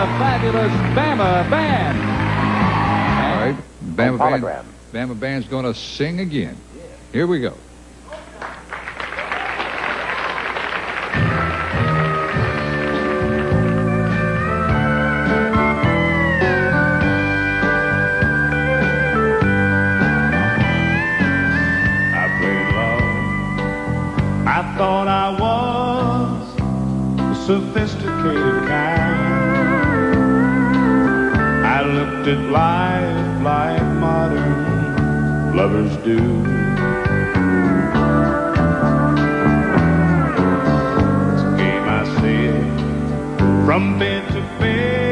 The fabulous Bama Band. All right, Bama Band's going to sing again. Here we go. I thought I was the sophisticated kind. I looked at life like modern lovers do. It's a game I said from bed to bed.